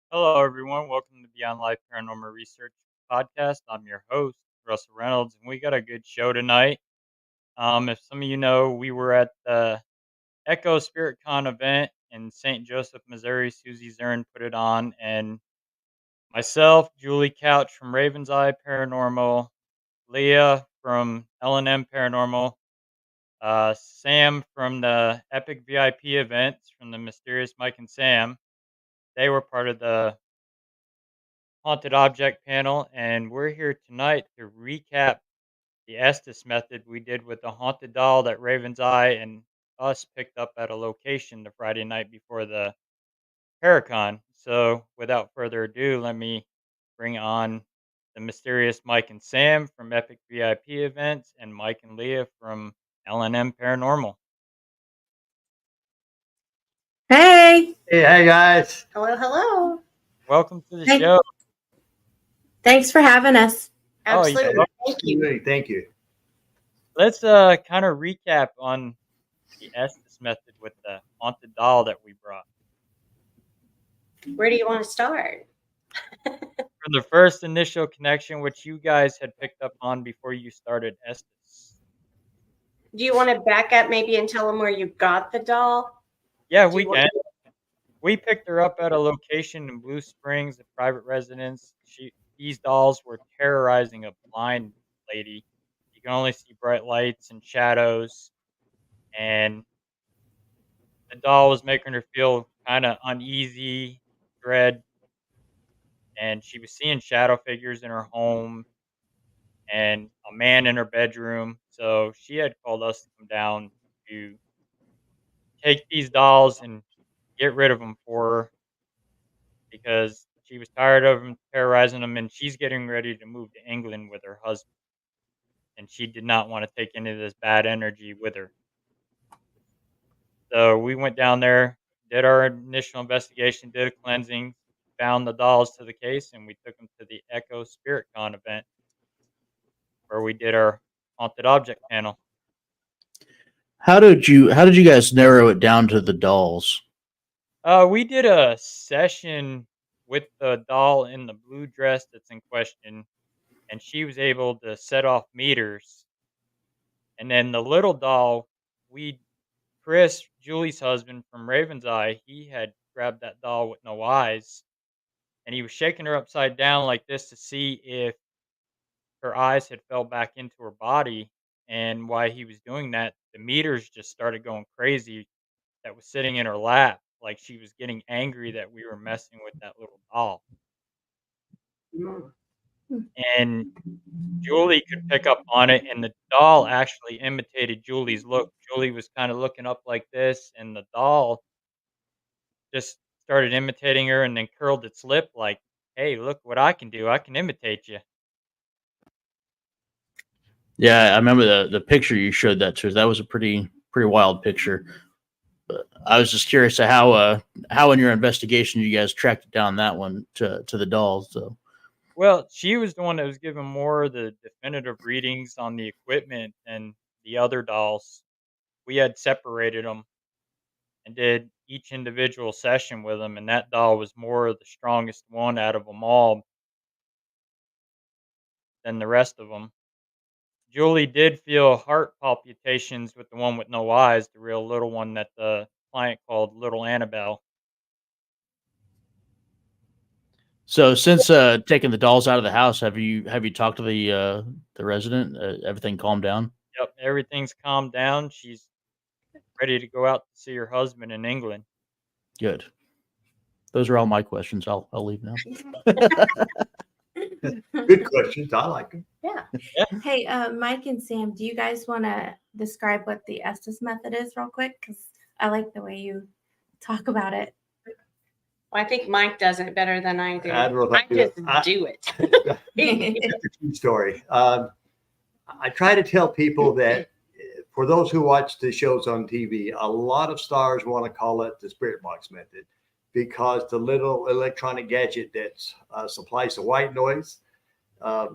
Hello, everyone. Welcome to Beyond Life Paranormal Research Podcast. I'm your host, Russell Reynolds, and we got a good show tonight. If some of you know, we were at the Echo Spirit Con event in St. Joseph, Missouri. Susie Zern put it on, and myself, Julie Couch from Raven's Eye Paranormal, Leah from L&M Paranormal, Sam from the Epic VIP events from the Mysterious Mike and Sam. They were part of the haunted object panel, and we're here tonight to recap the Estes method we did with the haunted doll that Raven's Eye and us picked up at a location the Friday night before the Paracon. So, without further ado, let me bring on the mysterious Mike and Sam from Epic VIP events and Mike and Leah from L&M Paranormal. Hey. Hey guys. Hello, hello. Welcome to the Hey. show. Thanks for having us. Oh, yeah. Absolutely. Thank you. Thank you. Let's kind of recap on the Estes method with the haunted doll that we brought. Where do you want to start? From the first initial connection, which you guys had picked up on before you started Estes. Do you want to back up maybe and tell them where you got the doll? Yeah, we can. We picked her up at a location in Blue Springs, a private residence. These dolls were terrorizing a blind lady. You can only see bright lights and shadows, and the doll was making her feel kind of uneasy, dread, and she was seeing shadow figures in her home and a man in her bedroom. So she had called us to come down to take these dolls and get rid of them for her because she was tired of them terrorizing them, and she's getting ready to move to England with her husband, and she did not want to take any of this bad energy with her. So we went down there, did our initial investigation, did a cleansing, found the dolls to the case, and we took them to the Echo Spirit Con event where we did our haunted object panel. How did you guys narrow it down to the dolls? We did a session with the doll in the blue dress that's in question, and she was able to set off meters. And then the little doll, Chris, Julie's husband from Raven's Eye, he had grabbed that doll with no eyes, and he was shaking her upside down like this to see if her eyes had fell back into her body. And while he was doing that, the meters just started going crazy that was sitting in her lap, like she was getting angry that we were messing with that little doll. And Julie could pick up on it, and the doll actually imitated Julie's look. Julie was kind of looking up like this, and the doll just started imitating her and then curled its lip like, "Hey, look what I can do. I can imitate you." Yeah, I remember the picture you showed that to us. That was a pretty wild picture. But I was just curious to how in your investigation you guys tracked down that one to the dolls. So. Well, she was the one that was giving more of the definitive readings on the equipment and the other dolls. We had separated them and did each individual session with them, and that doll was more the strongest one out of them all than the rest of them. Julie did feel heart palpitations with the one with no eyes, the real little one that the client called Little Annabelle. So since taking the dolls out of the house, have you talked to the resident? Everything calmed down? Yep, everything's calmed down. She's ready to go out to see her husband in England. Good. Those are all my questions. I'll leave now. Good questions. I like them. Yeah. Hey, Mike and Sam, do you guys want to describe what the Estes method is real quick? Because I like the way you talk about it. Well, I think Mike does it better than I do. I don't know if I I do just it. do it. That's a true story. I try to tell people that for those who watch the shows on TV, a lot of stars want to call it the spirit box method because the little electronic gadget that supplies the white noise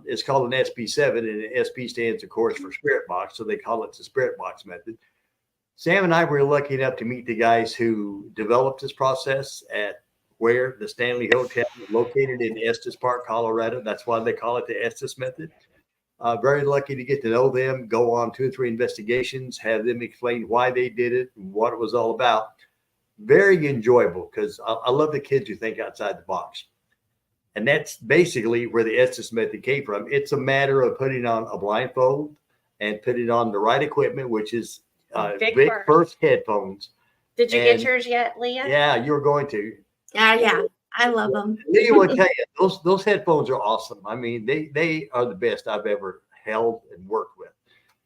is called an SP7, and SP stands, of course, for spirit box. So they call it the spirit box method. Sam and I were lucky enough to meet the guys who developed this process at where the Stanley Hotel is located in Estes Park, Colorado. That's why they call it the Estes method. Very lucky to get to know them, go on 2 or 3 investigations, have them explain why they did it and what it was all about. Very enjoyable because I love the kids who think outside the box. And that's basically where the Estes method came from. It's a matter of putting on a blindfold and putting on the right equipment, which is Vic First headphones. Did you get yours yet, Leah? Yeah, you're going to. Yeah, I love them. Leah will tell you, those headphones are awesome. I mean, they are the best I've ever held and worked with.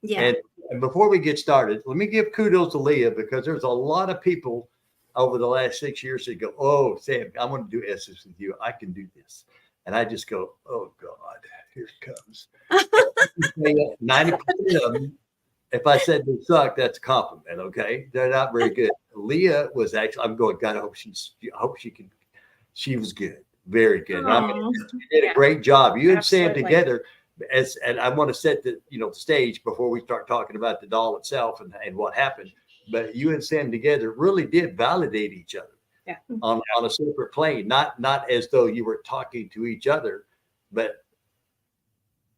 Yeah. And before we get started, let me give kudos to Leah because there's a lot of people over the last 6 years that go, "Oh, Sam, I want to do Estes with you. I can do this." And I just go, "Oh God, here it comes." 90% of them, if I said they suck, that's a compliment. Okay, they're not very good. Leah was actually. I'm going, God, I hope she can. She was good, very good. She did a great job. You and Sam together, and I want to set the stage before we start talking about the doll itself and what happened. But you and Sam together really did validate each other on a separate plane, not as though you were talking to each other, but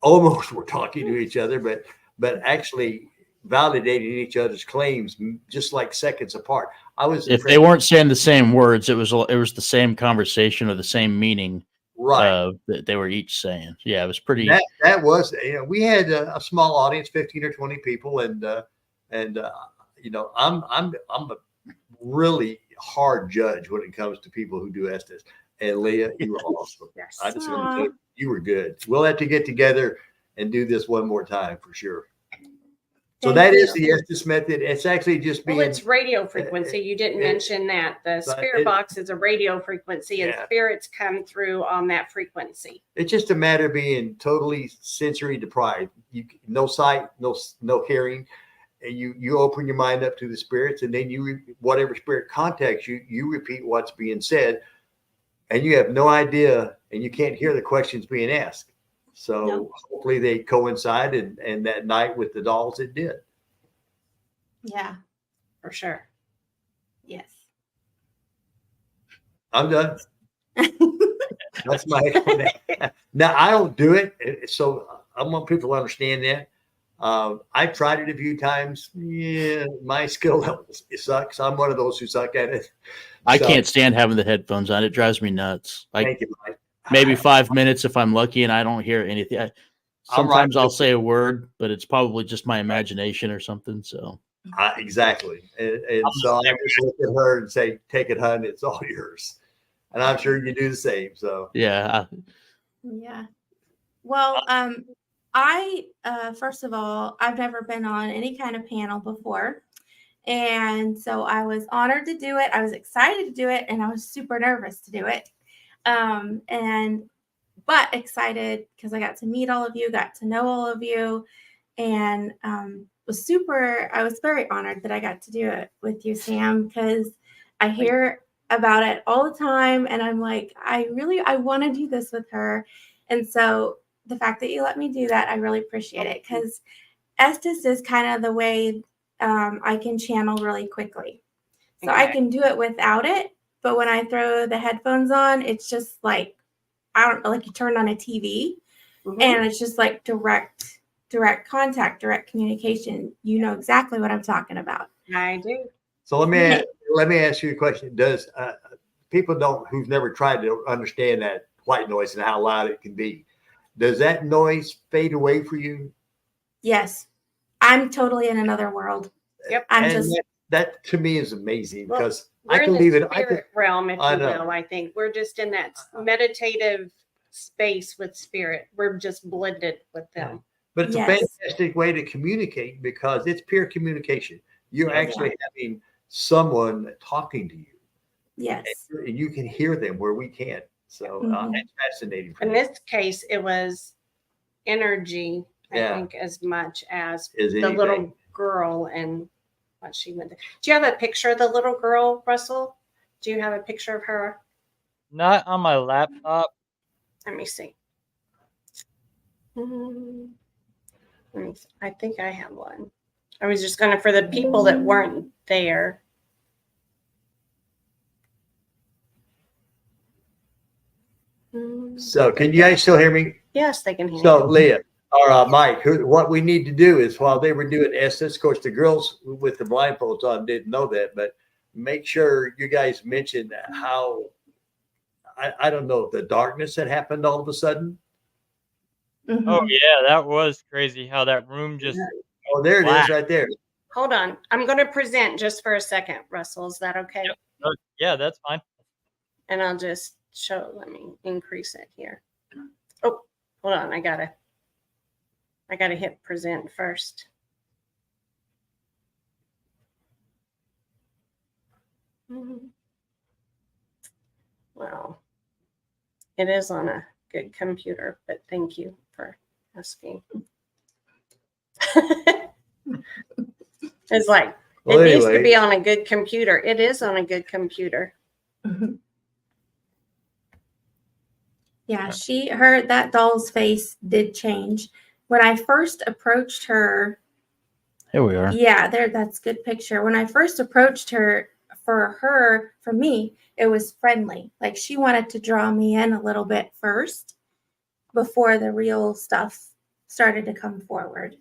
almost were talking to each other, but actually validating each other's claims just like seconds apart. If they weren't saying the same words, it was the same conversation or the same meaning, right? That they were each saying. Yeah, it was pretty. That was we had a small audience, 15 or 20 people, and I'm a really hard judge when it comes to people who do Estes. And Leah, you were awesome. Yes. I just want to say you were good. We'll have to get together and do this one more time for sure. So that is the Estes method. It's actually just being. Well, it's radio frequency. You didn't mention that. The spirit box is a radio frequency, and spirits come through on that frequency. It's just a matter of being totally sensory deprived. No sight, no hearing. And you open your mind up to the spirits, and then whatever spirit contacts you, you repeat what's being said, and you have no idea, and you can't hear the questions being asked. So hopefully they coincide, and that night with the dolls, it did. Yeah, for sure. Yes. I'm done. That's my explanation. Now I don't do it, so I want people to understand that. I've tried it a few times. Yeah, my skill level sucks. I'm one of those who suck at it. I can't stand having the headphones on. It drives me nuts. Thank you, Mike. Maybe 5 minutes if I'm lucky and I don't hear anything. Sometimes I'll say a word, but it's probably just my imagination or something. So exactly. And so I just look at her and say, "Take it, hun. It's all yours." And I'm sure you do the same. So yeah. Well, I first of all, I've never been on any kind of panel before. And so I was honored to do it. I was excited to do it, and I was super nervous to do it. But excited because I got to meet all of you, got to know all of you, and I was very honored that I got to do it with you, Sam, because I hear about it all the time, and I'm like, I want to do this with her. And so the fact that you let me do that, I really appreciate it, because Estes is kind of the way I can channel really quickly. So I can do it without it, but when I throw the headphones on, it's just like, I don't know, like you turn on a TV, and it's just like direct contact, direct communication. You know exactly what I'm talking about. I do. So let me ask you a question. Does people who've never tried to understand that white noise and how loud it can be. Does that noise fade away for you? Yes. I'm totally in another world. Yep. I'm And just that to me is amazing Well, because We're I can in leave the it. I could, spirit realm, if I you know. will. I think we're just in that meditative space with spirit. We're just blended with them. but it's a Yes. fantastic way to communicate because it's pure communication. You're Yeah. actually having someone talking to you, yes. and you can hear them where we can't. So Mhm. it's fascinating. For In me. this case, it was energy, I Yeah. think, as much as Is the anything. little girl and what she went through. Do you have a picture of the little girl, Russell? Do you have a picture of her? Not on my laptop. Let me see. Let me see. I think I have one. I was just gonna, for the people that weren't there. So can you guys still hear me? Yes, they can hear So you. Leah or Mike, what we need to do is while they were doing Estes, of course, the girls with the blindfolds on didn't know that, but make sure you guys mention how I don't know the darkness that happened all of a sudden. Oh Mhm. yeah, that was crazy how that room just Oh, there it is, black. right there. Hold on. I'm going to present just for a second, Russell. Is that okay? Yep. Yeah, that's fine. And I'll just show, let me increase it here. Oh, hold on. I gotta hit present first. Well, it is on a good computer, but thank you for asking. It's like, Well, it needs to anyway, be on a good computer. It is on a good computer. Mhm. Yeah, that doll's face did change. When I first approached her, Here we are. yeah, that's a good picture. When I first approached her, for me, it was friendly. Like she wanted to draw me in a little bit first before the real stuff started to come forward.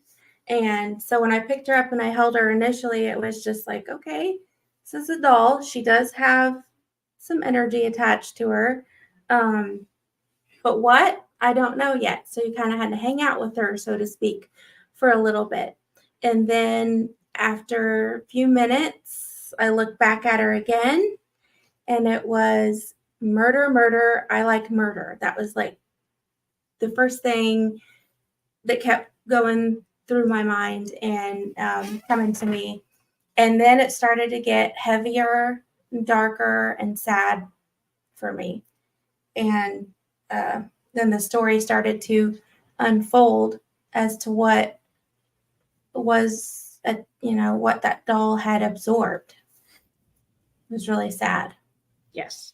And so when I picked her up and I held her initially, it was just like, okay, this is a doll. She does have some energy attached to her. But what? I don't know yet. So you kind of had to hang out with her, so to speak, for a little bit. And then after a few minutes, I looked back at her again and it was murder, murder. I like murder. That was like the first thing that kept going through my mind and coming to me. And then it started to get heavier, darker, and sad for me. And then the story started to unfold as to what was, what that doll had absorbed. It was really sad. Yes.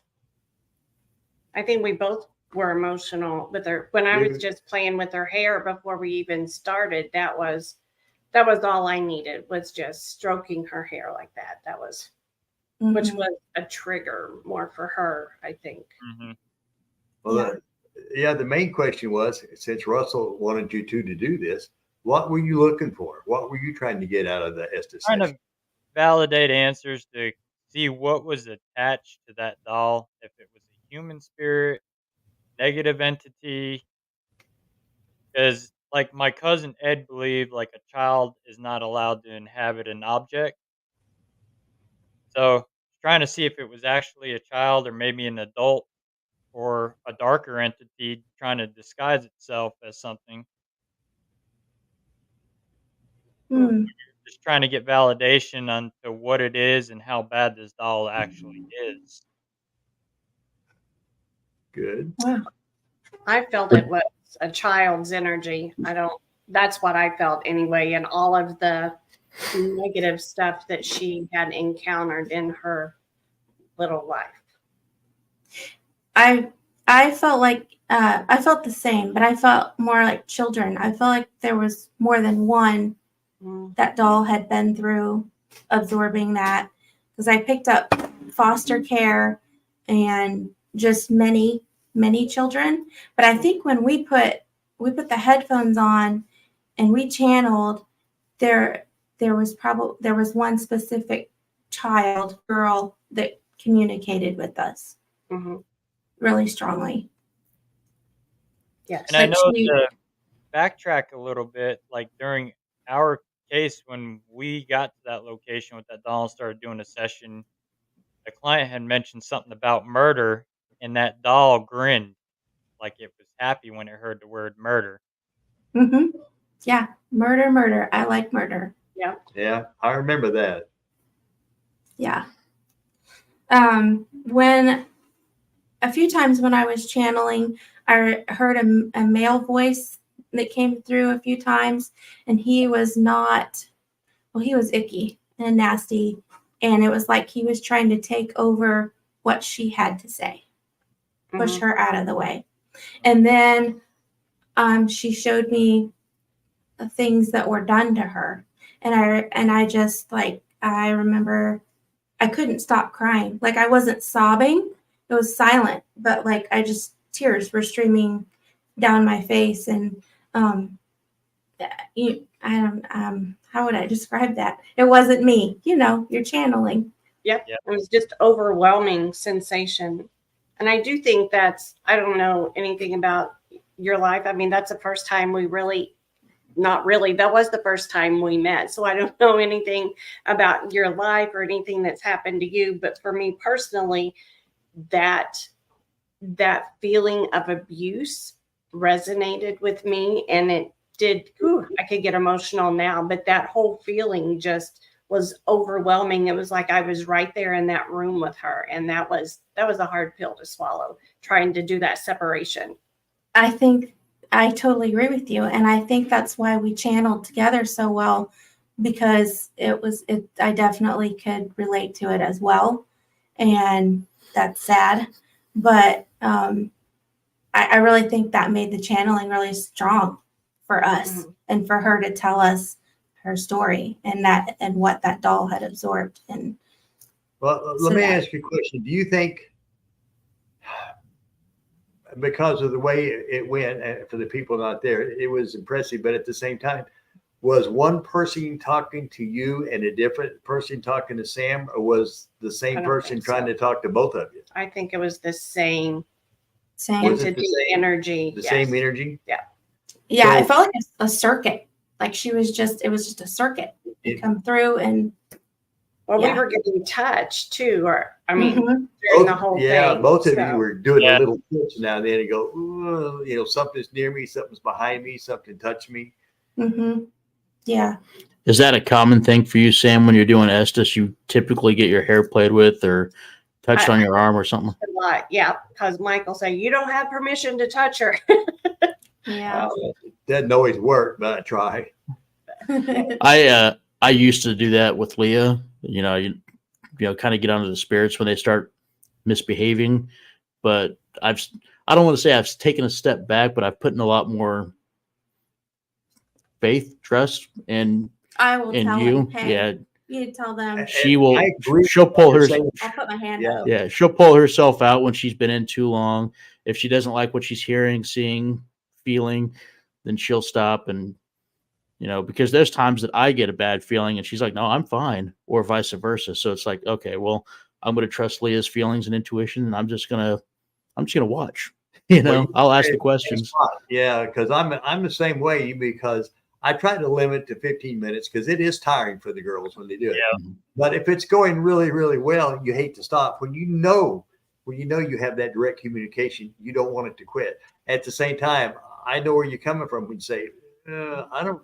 I think we both were emotional with her. When I was just playing with her hair before we even started, that was all I needed, was just stroking her hair like that. That was, which Mhm. was a trigger more for her, I think. Mm-hmm. Well, the main question was, since Russell wanted you two to do this, what were you looking for? What were you trying to get out of the Estes Trying session? to validate answers to see what was attached to that doll, if it was a human spirit, negative entity. Because, like, my cousin Ed believed, like, a child is not allowed to inhabit an object. So, trying to see if it was actually a child or maybe an adult or a darker entity trying to disguise itself as something. Hmm. Just trying to get validation onto what it is and how bad this doll actually is. Good. Wow. I felt it was a child's energy. That's what I felt anyway. And all of the negative stuff that she had encountered in her little life. I felt like I felt the same, but I felt more like children. I felt like there was more than one that doll had been through absorbing that, because I picked up foster care and just many children. But I think when we put the headphones on and we channeled, there was one specific girl that communicated with us Mm-hmm. really strongly. Yes. And I But know she, to backtrack a little bit, like during our case, when we got to that location with that doll and started doing a session, the client had mentioned something about murder, and that doll grinned like it was happy when it heard the word murder. hmm yeah, murder. I like murder. Yeah. Yeah, I remember that. Yeah. When a few times when I was channeling, I heard a male voice that came through a few times, and he was not, well, he was icky and nasty. And it was like he was trying to take over what she had to say, push Mhm. her out of the way. And then she showed me the things that were done to her. And I just like, I remember I couldn't stop crying. Like I wasn't sobbing. It was silent, but like I just tears were streaming down my face. And I don't how would I describe that? It wasn't me. You're channeling. Yep. Yep. It was just overwhelming sensation. And I do think I don't know anything about your life. I mean, that's the first time we really, not really, that was the first time we met. So I don't know anything about your life or anything that's happened to you. But for me personally, that feeling of abuse resonated with me, and it did. I could get emotional now, but that whole feeling just was overwhelming. It was like I was right there in that room with her, and that was a hard pill to swallow, trying to do that separation. I think I totally agree with you. And I think that's why we channeled together so well, because I definitely could relate to it as well. And that's sad. But I really think that made the channeling really strong for us and for her to tell us her story and what that doll had absorbed. And Well, let me ask you a question. Do you think, because of the way it went, and for the people not there, it was impressive, but at the same time, was one person talking to you and a different person talking to Sam, or was the same person trying to talk to both of you? I think it was the same same entity, energy. The same energy? Yeah. Yeah, So- it felt like a circuit. Like it was just a circuit. It come through and Well, yeah. we were getting touched too, or I mean, Mhm. during the whole thing. Both of you were doing Yeah. a little twitch now and then and go, "Ooh," something's near me, something's behind me, something touched me. Yeah. Is that a common thing for you, Sam, when you're doing Estes? You typically get your hair played with or touched on your arm or something? A lot, yeah, because Michael said, you don't have permission to touch her. Yeah. Doesn't always work, but I try. I used to do that with Leah. You kind of get onto the spirits when they start misbehaving. But I don't want to say I've taken a step back, but I've put in a lot more faith, trust, and I will in tell you. them, hey, Yeah, you tell them. she will. I agree. She'll pull her. I'll put my hand Yeah. up. Yeah, she'll pull herself out when she's been in too long. If she doesn't like what she's hearing, seeing, feeling, then she'll stop. And because there's times that I get a bad feeling and she's like, no, I'm fine, or vice versa. So it's like, okay, well, I'm going to trust Leah's feelings and intuition, and I'm just going to watch. I'll ask the questions. Yeah, because I'm the same way, because I try to limit to 15 minutes because it is tiring for the girls when they do it. Yeah. But if it's going really, really well, you hate to stop. When you know you have that direct communication, you don't want it to quit. At the same time, I know where you're coming from when you say,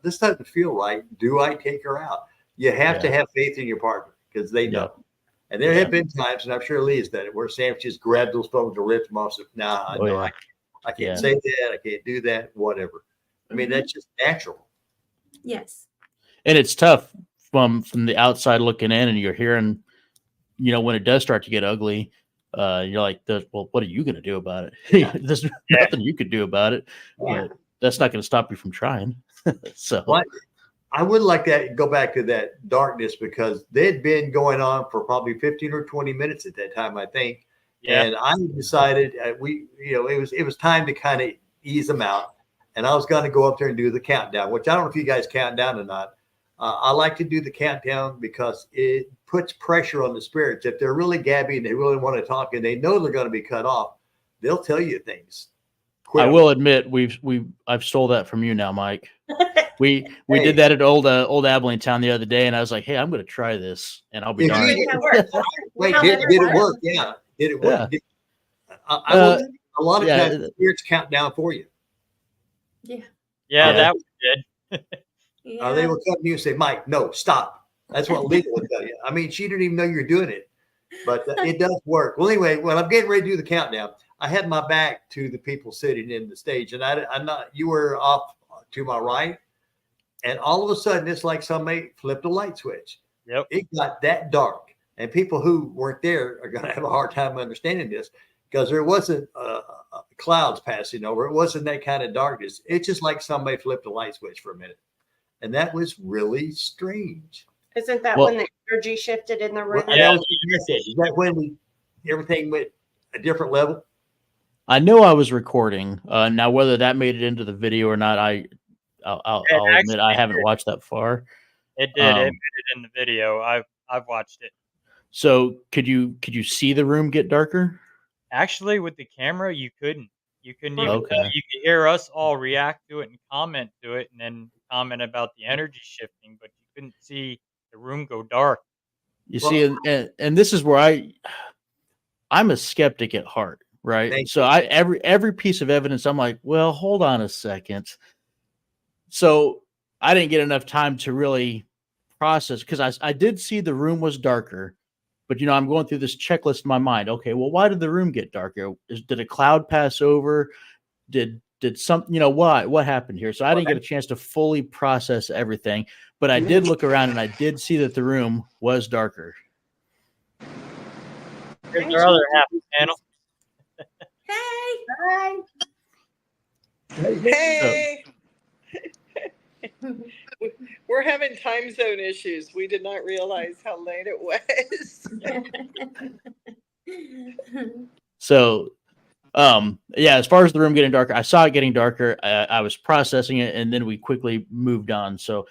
this doesn't feel right. Do I take her out? You have to have faith in your partner because they know. And there have been times, and I'm sure Leah's done it, where Sam just grabbed those phones and ripped them off. So, I can't say that. I can't do that. Whatever. I mean, that's just natural. Yes. And it's tough from the outside looking in, and you're hearing, when it does start to get ugly, you're like, well, what are you going to do about it? There's nothing you could do about it. Yeah. But that's not going to stop you from trying. So I would like to go back to that darkness because they'd been going on for probably 15 or 20 minutes at that time, I think. Yeah. And I decided it was time to kind of ease them out. And I was going to go up there and do the countdown, which I don't know if you guys count down or not. I like to do the countdown because it puts pressure on the spirits. If they're really gabby and they really want to talk and they know they're going to be cut off, they'll tell you things quit. I will admit I've stole that from you now, Mike. We Hey. did that at old Abilene Town the other day, and I was like, hey, I'm going to try this, and I'll be If darned. you- It worked. Wait, How did did it it work? Yeah. Did it work? Yeah. I will, a lot of yeah. times spirits count down for you. Yeah. Yeah, Yeah. that was good. They will come to you and say, Mike, no, stop. That's what legal would tell you. I mean, she didn't even know you're doing it, but it does work. Well, anyway, when I'm getting ready to do the countdown, I had my back to the people sitting in the stage, and I'm not. You were off to my right, and all of a sudden, it's like somebody flipped a light switch. Yep. It got that dark, and people who weren't there are going to have a hard time understanding this because there wasn't clouds passing over. It wasn't that kind of darkness. It's just like somebody flipped a light switch for a minute. And that was really strange. Isn't that Well- when the energy shifted in the room? Well, Yeah. is that when everything went a different level? I know I was recording. Now, whether that made it into the video or not, I'll admit I haven't watched that far. It did. It made it in the video. I've watched it. So could you see the room get darker? Actually, with the camera, you couldn't. You couldn't even. Okay. You could hear us all react to it and comment to it, and then comment about the energy shifting, but you couldn't see the room go dark. You Well- see, and this is where I'm a skeptic at heart, right? Thank So every piece of evidence, I'm like, well, hold on a second. So I didn't get enough time to really process because I did see the room was darker, but I'm going through this checklist in my mind. Okay, well, why did the room get darker? Did a cloud pass over? Did something, what happened here? So I didn't get a chance to fully process everything, but I did look around and I did see that the room was darker. Here's our other half of the panel. Hey. Hey, we're having time zone issues. We did not realize how late it was. So, yeah, as far as the room getting darker, I saw it getting darker. I was processing it, and then we quickly moved on. So,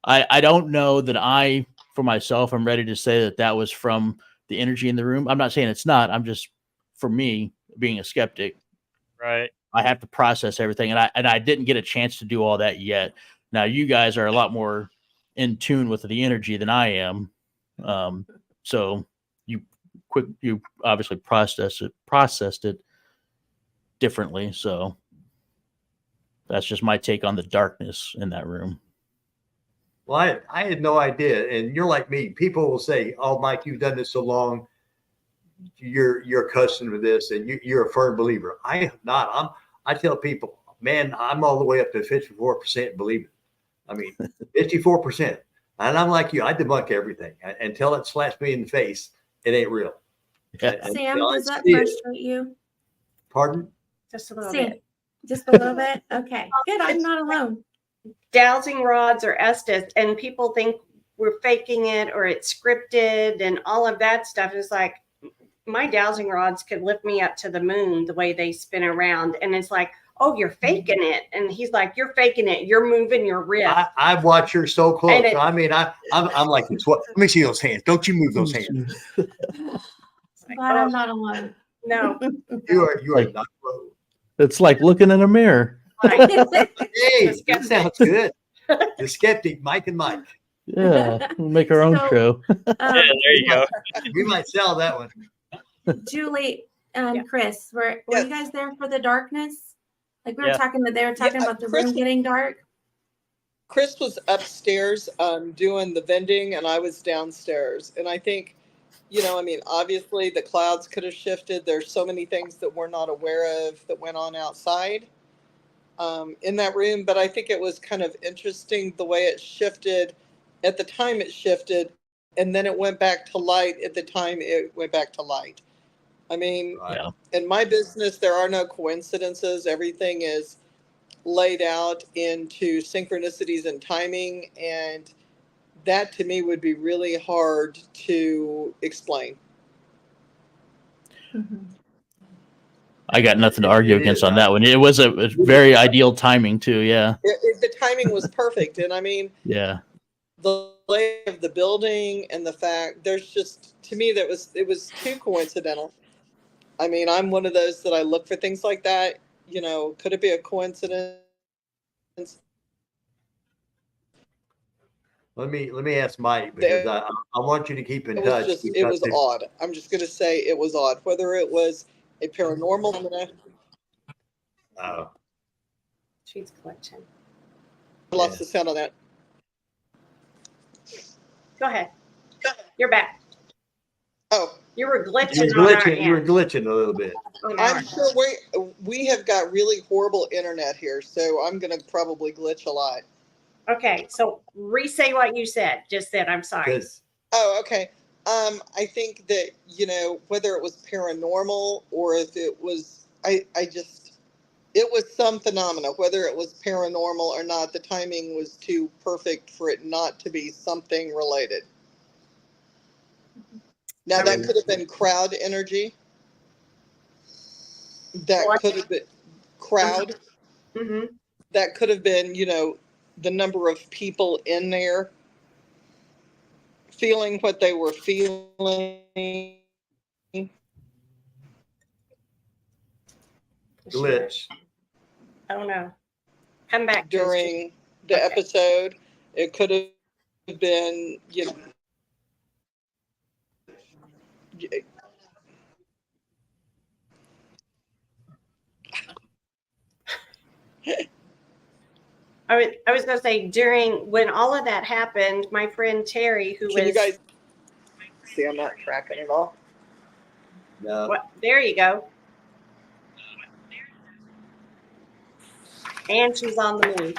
I don't know that for myself, I'm ready to say that was from the energy in the room. I'm not saying it's not. I'm just, for me, being a skeptic, Right. I have to process everything, and I didn't get a chance to do all that yet. Now, you guys are a lot more in tune with the energy than I am. So you obviously processed it differently. So that's just my take on the darkness in that room. Well, I had no idea. And you're like me. People will say, oh, Mike, you've done this so long. You're accustomed to this and you're a firm believer. I am not. I tell people, man, I'm all the way up to 54% believe it. I mean, 54%. And I'm like you, I debunk everything until it slaps me in the face. It ain't real. Yeah. Sam, I does that see it. frustrate you? Pardon? Just a little Sam, bit. just a little bit? Okay, good. I'm not alone. Dowsing rods or Estes, and people think we're faking it or it's scripted and all of that stuff. Is like, my dowsing rods could lift me up to the moon the way they spin around. And it's like, oh, you're faking it. And he's like, you're faking it. You're moving your wrist. I've watched her so close. And I mean, I'm like, this. What? Let me see those hands. Don't you move those hands. Glad I'm not alone. No. You are not close. It's like looking in a mirror. Hey, The skeptic. that sounds good. The skeptic, Mike and Mike. Yeah, we'll make our own So- show. Yeah, there you go. We might sell that one. Julie and Yeah. Chris, were Yes. you guys there for the darkness? Like we were Yeah. talking that they were talking Yeah, about the Chris- room getting dark. Chris was upstairs doing the vending, and I was downstairs. And I think, I mean, obviously the clouds could have shifted. There's so many things that we're not aware of that went on outside in that room. But I think it was kind of interesting the way it shifted. At the time it shifted, and then it went back to light at the time it went back to light. I mean, Right. Yeah. in my business, there are no coincidences. Everything is laid out into synchronicities and timing. And that to me would be really hard to explain. I got nothing to argue It against is. on that one. It was a very ideal timing too. Yeah. The timing was perfect. And I mean, Yeah. the layout of the building and the fact there's just, to me, it was too coincidental. I mean, I'm one of those that I look for things like that. could it be a coincidence? Let me ask Mike, because I want you to keep in touch. It was odd. I'm just going to say it was odd. Whether it was a paranormal phenomenon. She's glitching. I lost the sound on that. Go ahead. You're back. Oh, you were glitching. You were glitching a little bit. I'm sure we have got really horrible internet here, so I'm going to probably glitch a lot. Okay, so re-say what you said. Just said, I'm sorry. Oh, okay. I think that, whether it was paranormal or if it was, it was some phenomena, whether it was paranormal or not, the timing was too perfect for it not to be something related. Now, that could have been crowd energy. That could have been crowd. Mm-hmm. That could have been, the number of people in there feeling what they were feeling. Glitch. Oh no. Come back during the episode. It could have been, I was going to say, during when all of that happened, my friend Terry, who Can was. you guys see I'm not tracking at all? No. What? There you go. And she's on the move.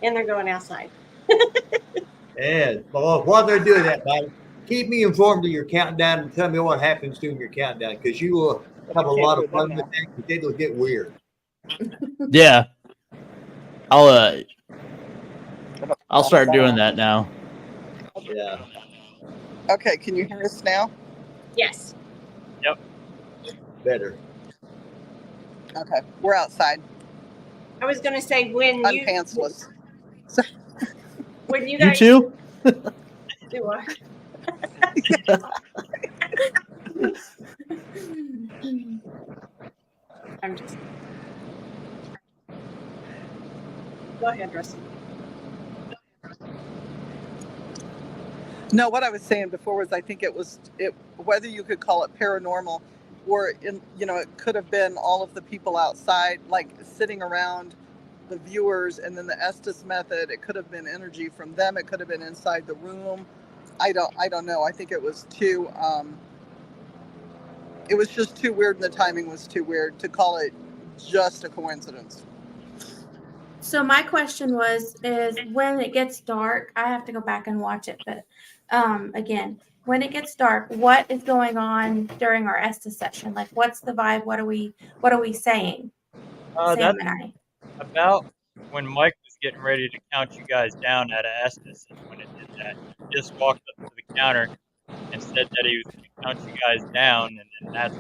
And they're going outside. And while they're doing that, Mike, keep me informed of your countdown and tell me what happens during your countdown, because you will have a lot of fun with that, because it'll get weird. Yeah. I'll start doing that now. Yeah. Okay, can you hear us now? Yes. Yep. Better. Okay, we're outside. I was going to say, when I'm you. pantsless. When you guys. You too? Do I? I'm just. Go ahead, Rusty. No, what I was saying before was I think whether you could call it paranormal or it could have been all of the people outside, like sitting around the viewers, and then the Estes method. It could have been energy from them. It could have been inside the room. I don't know. I think it was too. It was just too weird, and the timing was too weird to call it just a coincidence. So my question is when it gets dark, I have to go back and watch it, but again, when it gets dark, what is going on during our Estes session? Like, what's the vibe? What are we saying? Sam and I. About when Mike was getting ready to count you guys down at Estes is when it did that. He just walked up to the counter and said that he was going to count you guys down, and then that's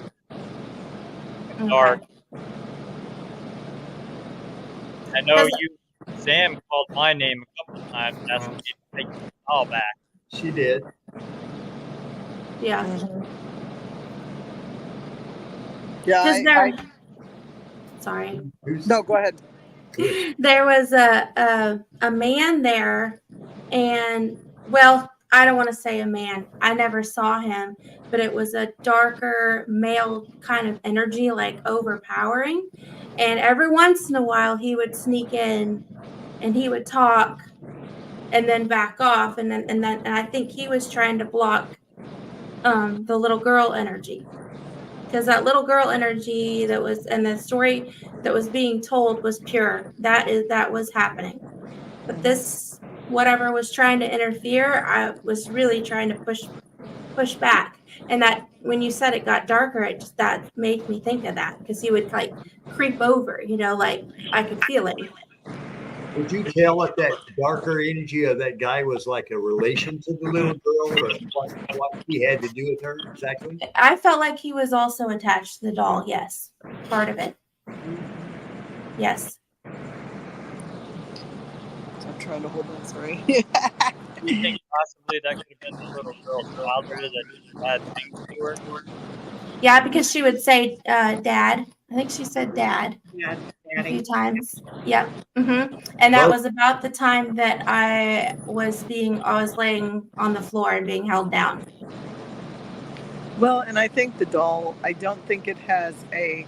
dark. I know Sam called my name a couple of times and asked me to take the call back. She did. Yeah. Mm-hmm. Yeah. Sorry. No, go ahead. There was a man there, and well, I don't want to say a man. I never saw him, but it was a darker male kind of energy, like overpowering. And every once in a while, he would sneak in, and he would talk, and then back off, and I think he was trying to block the little girl energy, because that little girl energy that was, and the story that was being told was pure. That was happening. But this, whatever was trying to interfere, I was really trying to push back. And that when you said it got darker, that made me think of that, because he would like creep over, like I could feel it. Would you tell what that darker energy of that guy was like a relation to the little girl, or what he had to do with her exactly? I felt like he was also attached to the doll. Yes. Part of it. Yes. I'm trying to hold on, sorry. Do you think possibly that could have been the little girl's father that did bad things to her? Yeah, because she would say, "Dad." I think she said "Dad" Yeah, a few daddy. times. Yep. And that Both- was about the time that I was laying on the floor and being held down. Well, and I think the doll, I don't think it has a,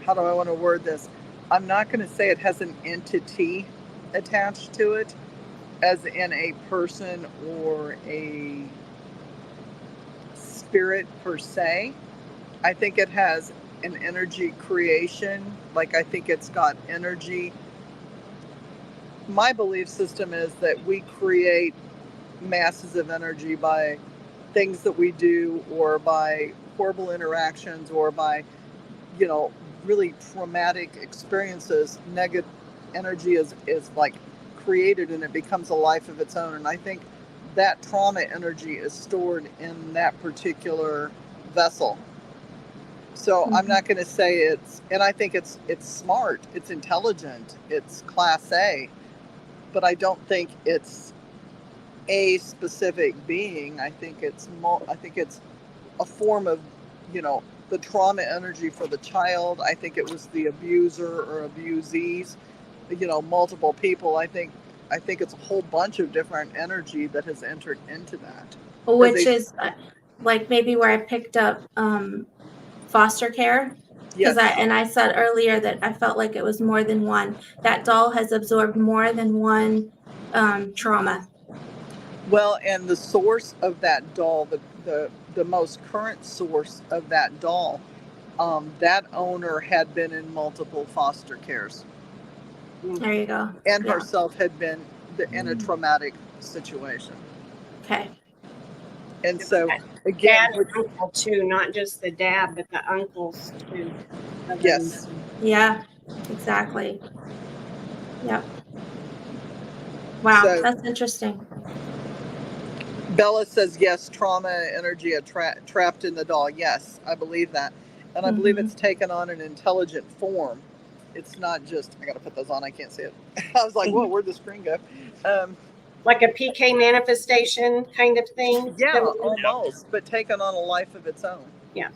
how do I want to word this? I'm not going to say it has an entity attached to it, as in a person or a spirit per se. I think it has an energy creation. Like, I think it's got energy. My belief system is that we create masses of energy by things that we do, or by horrible interactions, or by, really traumatic experiences. Negative energy is like created, and it becomes a life of its own. And I think that trauma energy is stored in that particular vessel. So I'm not going to say and I think it's smart, it's intelligent, it's class A, but I don't think it's a specific being. I think it's a form of, the trauma energy for the child. I think it was the abuser or abusees, multiple people. I think it's a whole bunch of different energy that has entered into that. Which is like maybe where I picked up foster care. Yes. I said earlier that I felt like it was more than one. That doll has absorbed more than one trauma. Well, and the source of that doll, the most current source of that doll, that owner had been in multiple foster cares. There you go. And Yeah. herself had been in a traumatic situation. Okay. And so, again, Dad and uncle too, not just the dad, but the uncles too. yes. Yeah, exactly. Yep. Wow, So, that's interesting. Bella says, yes, trauma energy trapped in the doll. Yes, I believe that. And I believe it's taken on an intelligent form. It's not just, I got to put those on, I can't see it. I was like, whoa, where'd the screen go? Like a PK manifestation kind of thing. Yeah, almost, but taken on a life of its own. Yeah.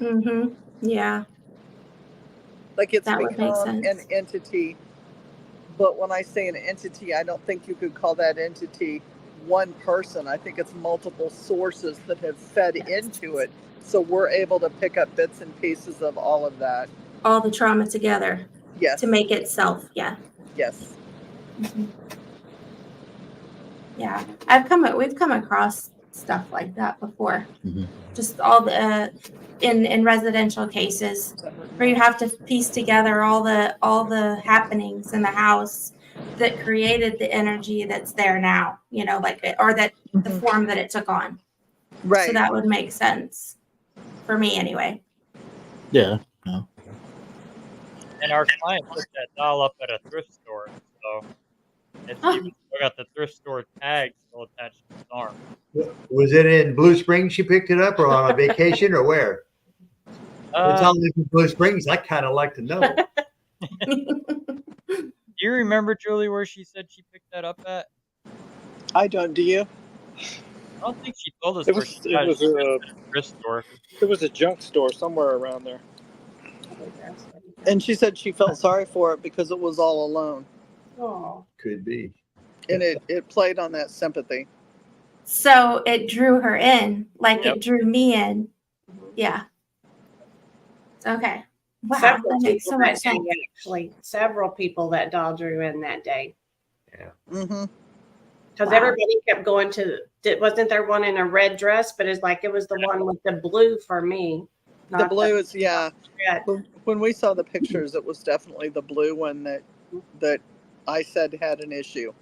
Yeah. Like, it's That would make become an sense. entity. But when I say an entity, I don't think you could call that entity one person. I think it's multiple sources that have fed into it. So we're able to pick up bits and pieces of all of that. All the trauma together. Yes. To make itself. Yeah. Yes. Yeah. We've come across stuff like that before. Just all the in residential cases where you have to piece together all the happenings in the house that created the energy that's there now, or that the form that it took on. Right. So that would make sense for me anyway. Yeah. No. And our client put that doll up at a thrift store, so it's even still got the thrift store tag still attached to its arm. Was it in Blue Springs she picked it up, or on a vacation, or where? It's all in Blue Springs. I kind of like to know. Do you remember, Julie, where she said she picked that up at? I don't. Do you? I don't think she told us It where was she got it. She said a it's at a thrift store. it was a junk store somewhere around there. And she said she felt sorry for it because it was all alone. Oh. Could be. And it played on that sympathy. So it drew her in, like Yep. it drew me in. Yeah. Okay. Wow, Several that makes people so that much sense. day, actually. Several people that doll drew in that day. Yeah. Mm-hmm. Because Wow. everybody kept going to, wasn't there one in a red dress? But it's like, it was the one with the blue for me. The blue is, yeah. red. When we saw the pictures, it was definitely the blue one that I said had an issue.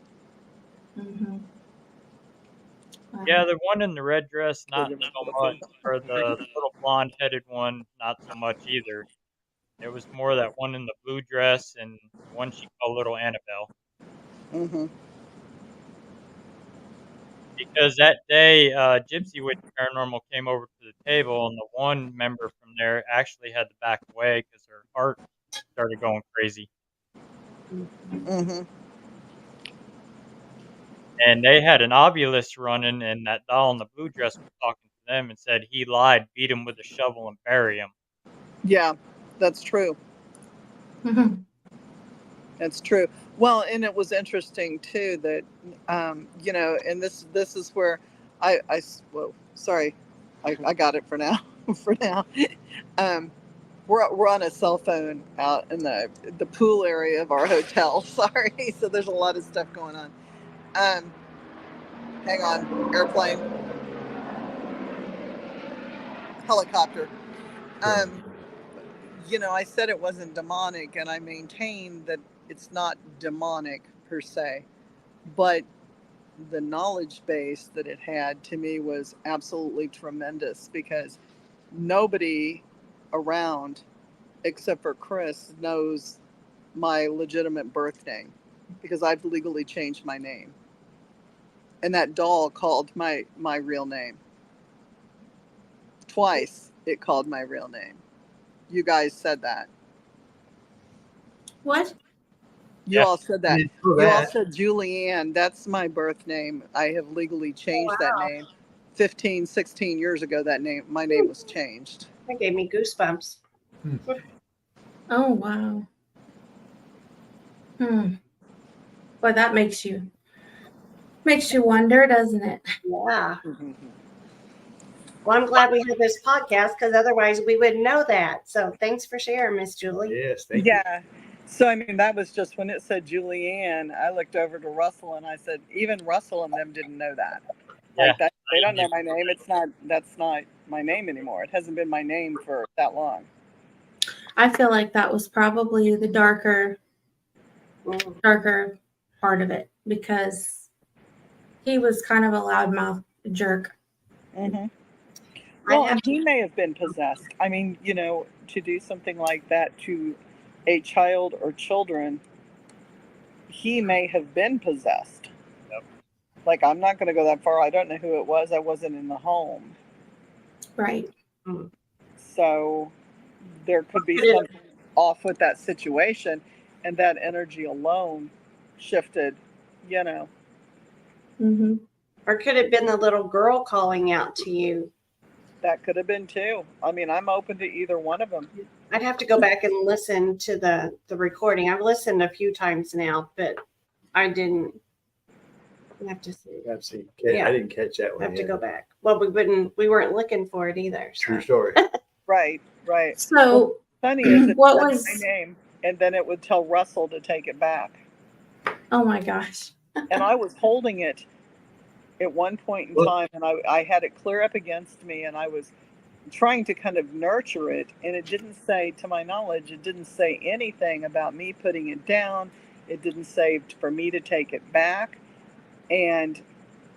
Wow. Yeah, the one in the red dress, not so much. Or the little blonde-headed one, not so much either. It was more that one in the blue dress and the one she called Little Annabelle. Mm-hmm. Because that day, Gypsy Witch Paranormal came over to the table, and the one member from there actually had to back away because her heart started going crazy. Mm-hmm. And they had an obulus running, and that doll in the blue dress was talking to them and said he lied, beat him with a shovel, and bury him. Yeah, that's true. That's true. Well, and it was interesting too that, you know, and this is where whoa, sorry, I got it for now. For now, we're on a cell phone out in the pool area of our hotel. Sorry, so there's a lot of stuff going on. Hang on, airplane, helicopter. You know, I said it wasn't demonic, and I maintain that it's not demonic per se, but the knowledge base that it had to me was absolutely tremendous, because nobody around except for Chris knows my legitimate birth name, because I've legally changed my name, and that doll called my real name twice. It called my real name. You guys said that. What? You Yeah. all said that. You all said Julianne. That's my birth name. I have legally changed that name. 15, 16 years ago, my name was changed. That gave me goosebumps. Oh, wow. Boy, that makes you wonder, doesn't it? Yeah. Well, I'm glad we have this podcast, because otherwise we wouldn't know that. So thanks for sharing, Miss Julie. Yes, thank you. Yeah. So, I mean, that was just when it said Julianne, I looked over to Russell and I said, even Russell and them didn't know that. Like that, they don't know my name. That's not my name anymore. It hasn't been my name for that long. I feel like that was probably the darker part of it, because he was kind of a loudmouth jerk. Mm-hmm. Well, and he may have been possessed. I mean, you know, to do something like that to a child or children, he may have been possessed. Yep. Like, I'm not going to go that far. I don't know who it was. I wasn't in the home. Right. So there could be something off with that situation, and that energy alone shifted, you know. Mm-hmm. Or could it have been the little girl calling out to you? That could have been too. I mean, I'm open to either one of them. I'd have to go back and listen to the recording. I've listened a few times now, but I didn't. I have to see. Yeah. I didn't catch that one. I have to go back. Well, we weren't looking for it either. So. True story. Right. So well, funny is it what said was my name, and then it would tell Russell to take it back. Oh my gosh. And I was holding it at one point in time, and I had it clear up against me, and I was trying to kind of nurture it, and it didn't say, to my knowledge, it didn't say anything about me putting it down. It didn't say for me to take it back. And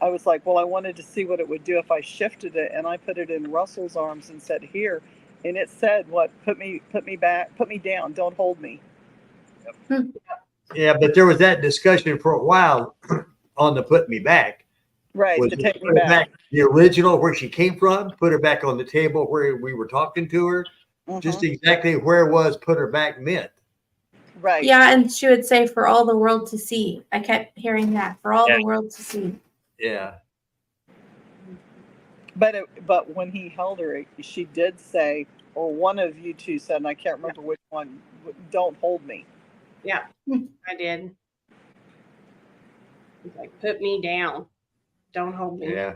I was like, well, I wanted to see what it would do if I shifted it, and I put it in Russell's arms and said, here. And it said, what, put me back, put me down, don't hold me. Yep. Yeah, but there was that discussion for a while on the put me back. Right, to take me back. The original, where she came from, put her back on the table where we were talking to her. Just exactly where it was put her back meant. Right. Yeah, and she would say, for all the world to see. I kept hearing that, for all the world to see. Yeah. But when he held her, she did say, or one of you two said, and I can't remember which one, don't hold me. Yeah, I did. He's like, put me down. Don't hold me. Yeah.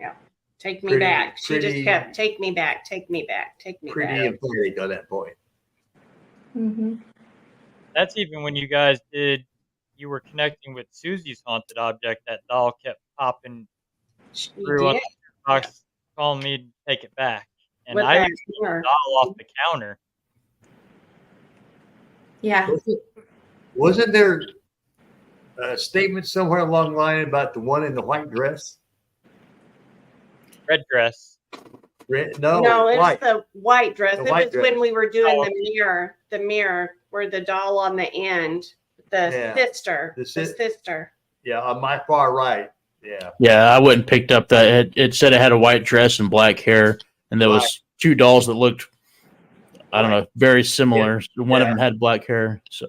Yeah. Take me back. She just kept, take me back, take me back, take me back. Pretty emphatic on that point. Mm-hmm. That's even when you guys you were connecting with Susie's haunted object. That doll kept popping through on the box, calling me to take it back. And with I that took the doll off the counter. Yeah. Wasn't there a statement somewhere along the line about the one in the white dress? Red dress. Red, no, it's white. the white dress. The it white was dress. when we were doing the mirror where the doll on the end, the sister. Yeah, on my far right. Yeah. Yeah, I wouldn't picked up that. It said it had a white dress and black hair, and there was two dolls that looked, I don't know, very similar. Yeah. One of them had black hair. So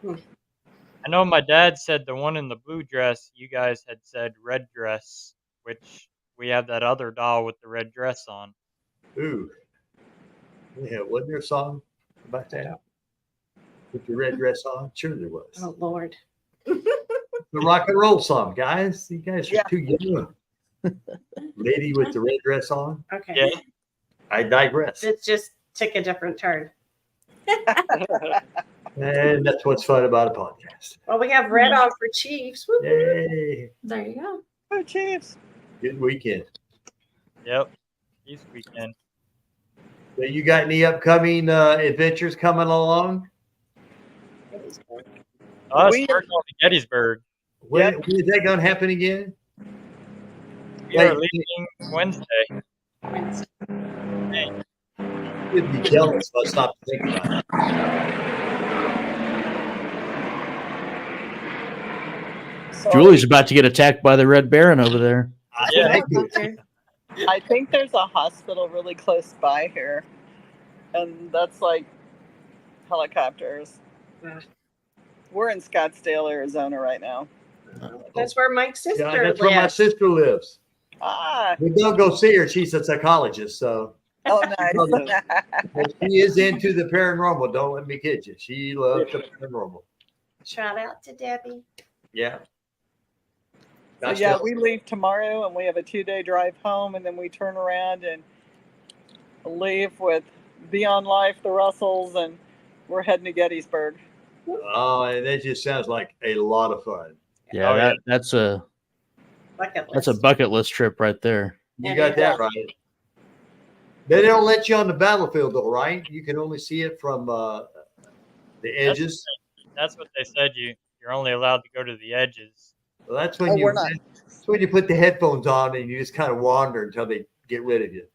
I know my dad said the one in the blue dress. You guys had said red dress, which we have that other doll with the red dress on. Ooh. Yeah, wasn't there a song about that? With the red dress on? Sure there was. Oh Lord. The rock and roll song, guys. You guys are Yeah. too young. Lady with the red dress on. Okay. Yeah. I digress. It just took a different turn. And that's what's fun about a podcast. Well, we have red on for Chiefs. Woo-hoo. Yay. There you go. Oh, Chiefs. Good weekend. Yep. East weekend. So you got any upcoming adventures coming along? Us, We- we're going to Gettysburg. When is that going to happen again? We are Wait. leaving Wednesday. You'd be jealous if I stopped to think about it. So Julie's about to get attacked by the Red Baron over there. Yeah. I think there's a hospital really close by here, and that's like helicopters. Yeah. We're in Scottsdale, Arizona right now. That's where Mike's sister Yeah, that's where my lives. sister lives. Ah, We don't go see her. She's a psychologist, so oh, nice. but she is into the paranormal. Don't let me kid you. She loves the paranormal. Shout out to Debbie. Yeah. So yeah, we leave tomorrow, and we have a 2-day drive home, and then we turn around and leave with Beyond Life, the Russells, and we're heading to Gettysburg. Oh, and that just sounds like a lot of fun. Yeah, Oh, yeah. that's a Bucket that's a list. bucket list trip right there. You And got it that does. right. They don't let you on the battlefield, though, right? You can only see it from the edges. That's what they said. You're only allowed to go to the edges. Well, that's when Oh, you. we're not. That's when you put the headphones on and you just kind of wander until they get rid of you.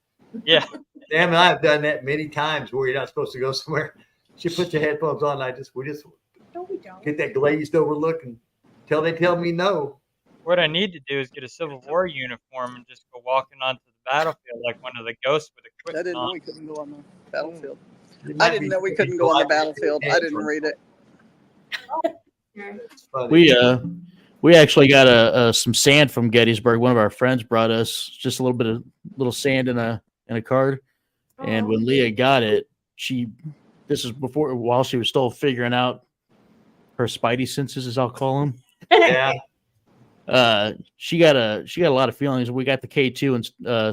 Yeah. Sam and I have done that many times where you're not supposed to go somewhere. She puts the headphones on. And we just No, we don't. get that glazed over look until they tell me no. What I need to do is get a Civil War uniform and just go walking onto the battlefield like one of the ghosts with a I quick didn't know knock. we couldn't go on the battlefield. It I might didn't be know we couldn't go on the battlefield. I didn't read it. It's funny. We actually got some sand from Gettysburg. One of our friends brought us just a little sand in a card. And when Leah got it, this is while she was still figuring out her spidey senses, as I'll call them. Yeah. She got a lot of feelings. We got the K2 and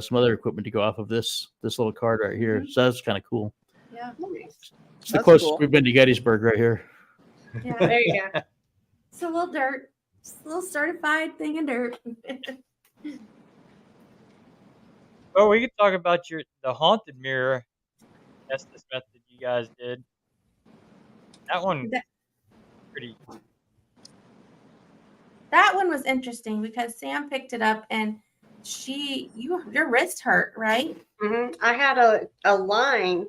some other equipment to go off of this little card right here. So that's kind of cool. Yeah. It's the That's closest cool. we've been to Gettysburg right here. Yeah. There you go. It's a little dirt. Just a little certified thing of dirt. Well, we could talk about the haunted mirror Estes method you guys did. That one pretty. That one was interesting because Sam picked it up and your wrist hurt, right? I had a line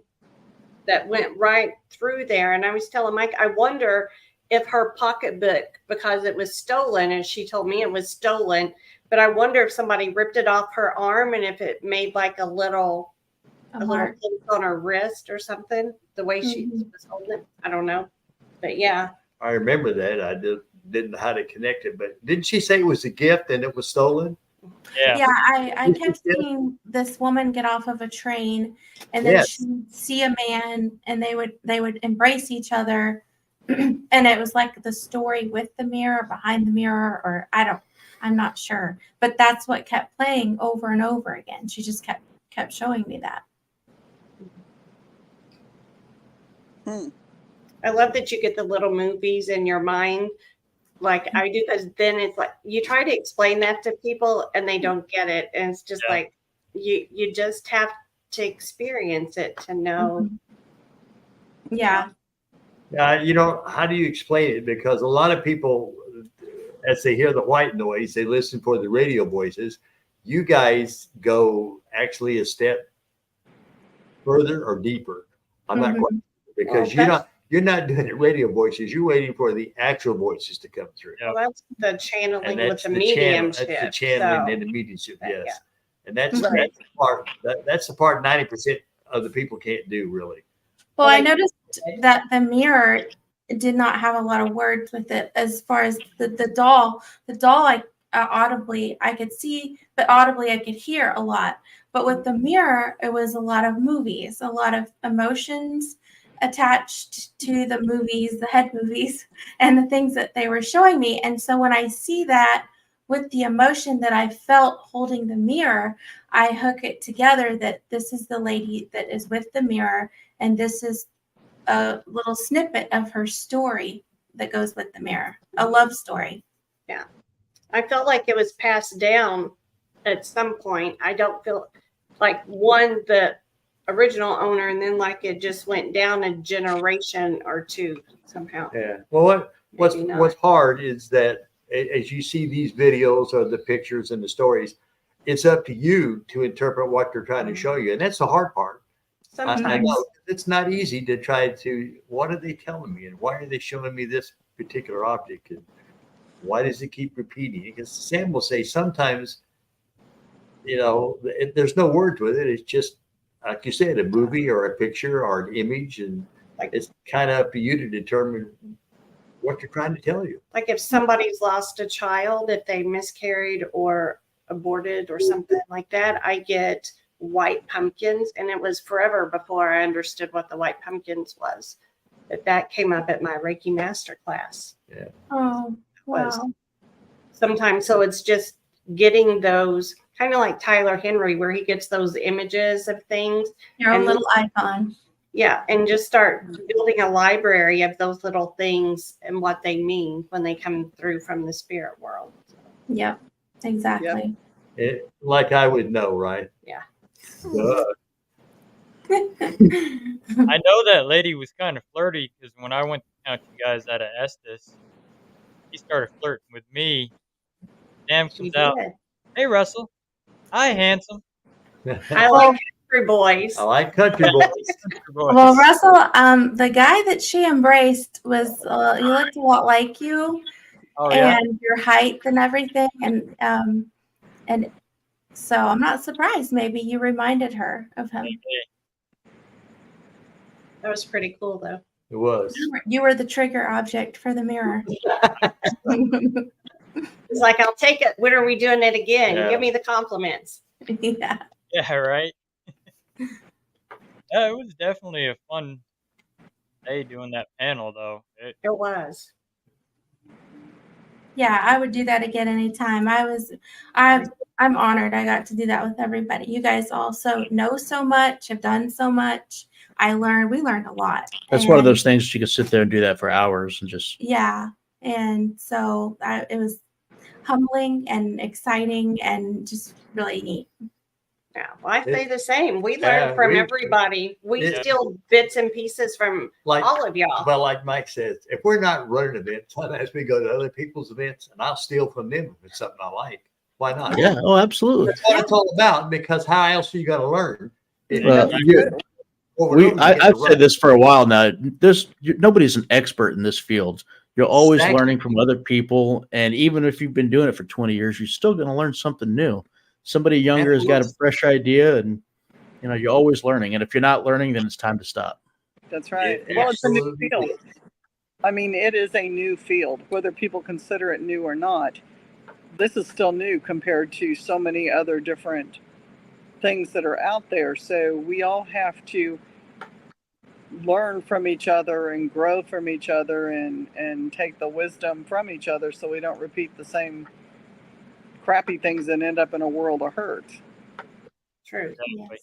that went right through there, and I was telling Mike, I wonder if her pocketbook, because it was stolen, and she told me it was stolen, but I wonder if somebody ripped it off her arm and if it made like a little mark. place on her wrist or something. The way she was holding it, I don't know, but yeah. I remember that. I didn't know how to connect it, but didn't she say it was a gift and it was stolen? Yeah. Yeah, I kept seeing this woman get off of a train, and then Yes. she'd see a man, and they would embrace each other, and it was like the story with the mirror, behind the mirror, or I'm not sure, but that's what kept playing over and over again. She just kept showing me that. I love that you get the little movies in your mind like I do, because then it's like you try to explain that to people and they don't get it. And it's just like you just have to experience it to know. Yeah. How do you explain it? Because a lot of people, as they hear the white noise, they listen for the radio voices. You guys go actually a step further or deeper. I'm not quite sure, because you're not doing the radio voices. You're waiting for the actual voices to come through. Well, that's the channeling And with that's the the mediumship. That's the channeling so. and the mediumship. Yes. Yeah. And that's Right. the part. That's the part 90% of the people can't do, really. Well, I noticed that the mirror did not have a lot of words with it as far as the doll. The doll, audibly I could see, but audibly I could hear a lot. But with the mirror, it was a lot of movies, a lot of emotions attached to the movies, the head movies, and the things that they were showing me. And so when I see that with the emotion that I felt holding the mirror, I hook it together that this is the lady that is with the mirror, and this is a little snippet of her story that goes with the mirror, a love story. Yeah. I felt like it was passed down at some point. I don't feel like the original owner, and then like it just went down a generation or two somehow. Yeah. Well, what's Maybe not. what's hard is that as you see these videos or the pictures and the stories, it's up to you to interpret what they're trying to show you, and that's the hard part. I Sometimes. know it's not easy to try to. What are they telling me, and why are they showing me this particular object, and why does it keep repeating? Because Sam will say sometimes, there's no words with it. It's just like you said, a movie or a picture or an image, and it's kind of up to you to determine what you're trying to tell you. Like if somebody's lost a child, if they miscarried or aborted or something like that, I get white pumpkins, and it was forever before I understood what the white pumpkins was. That came up at my Reiki master class. Yeah. Oh, wow. Sometimes, so it's just getting those, kind of like Tyler Henry, where he gets those images of things. Your own And little icon. Yeah, and just start building a library of those little things and what they mean when they come through from the spirit world. Yep, exactly. Like I would know, right? Yeah. I know that lady was kind of flirty because when I went to count you guys out of Estes, he started flirting with me. Sam She comes out, did. "Hey, Russell. Hi, handsome." I like country boys. I like country boys. Well, Russell, the guy that she embraced was, he looked a lot like you, Oh, yeah? and your height and everything, and so I'm not surprised. Maybe you reminded her of him. That was pretty cool, though. It was. You were the trigger object for the mirror. It's like, I'll take it. When are we doing it again? Yeah. Give me the compliments. Yeah. Yeah, right? Yeah, it was definitely a fun day doing that panel, though. It was. Yeah, I would do that again anytime. I'm honored I got to do that with everybody. You guys also know so much, have done so much. We learned a lot. That's one of those things that you could sit there and do that for hours and just. Yeah. And so it was humbling and exciting and just really neat. Yeah, well, I say the same. We learn from everybody. We steal bits and pieces from all of y'all. But like Mike says, if we're not running events, sometimes we go to other people's events, and I'll steal from them if it's something I like. Why not? Yeah. Oh, absolutely. That's what it's all about. Because how else are you going to learn? I've said this for a while now. Nobody's an expert in this field. You're always learning from other people, and even if you've been doing it for 20 years, you're still going to learn something new. Somebody younger has got a fresh idea, and you're always learning. And if you're not learning, then it's time to stop. That's right. Well, it's a new field. I mean, it is a new field, whether people consider it new or not. This is still new compared to so many other different things that are out there. So we all have to learn from each other and grow from each other and take the wisdom from each other so we don't repeat the same crappy things and end up in a world of hurt. True. Yes.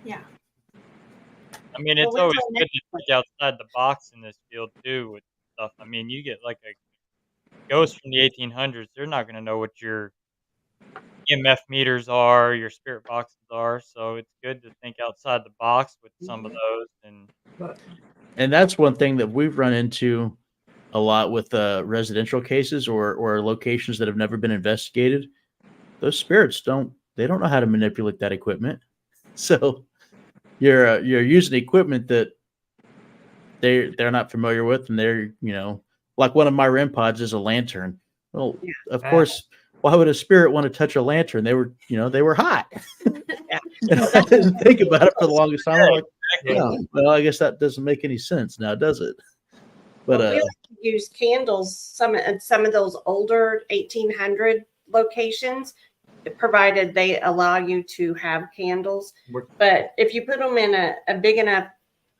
Yeah. I mean, it's always good to think outside the box in this field too with stuff. I mean, you get like a ghost from the 1800s. They're not going to know what your EMF meters are, your spirit boxes are. So it's good to think outside the box with some of those. And that's one thing that we've run into a lot with residential cases or locations that have never been investigated. Those spirits don't know how to manipulate that equipment. So you're using equipment that they're not familiar with, and they're like one of my REM pods is a lantern. Well, of course, why would a spirit want to touch a lantern? They were hot. And I didn't think about it for the longest time. I'm like, well, I guess that doesn't make any sense now, does it? But Well, we like to use candles. Some of those older 1800 locations, provided they allow you to have candles. But if you put them in a big enough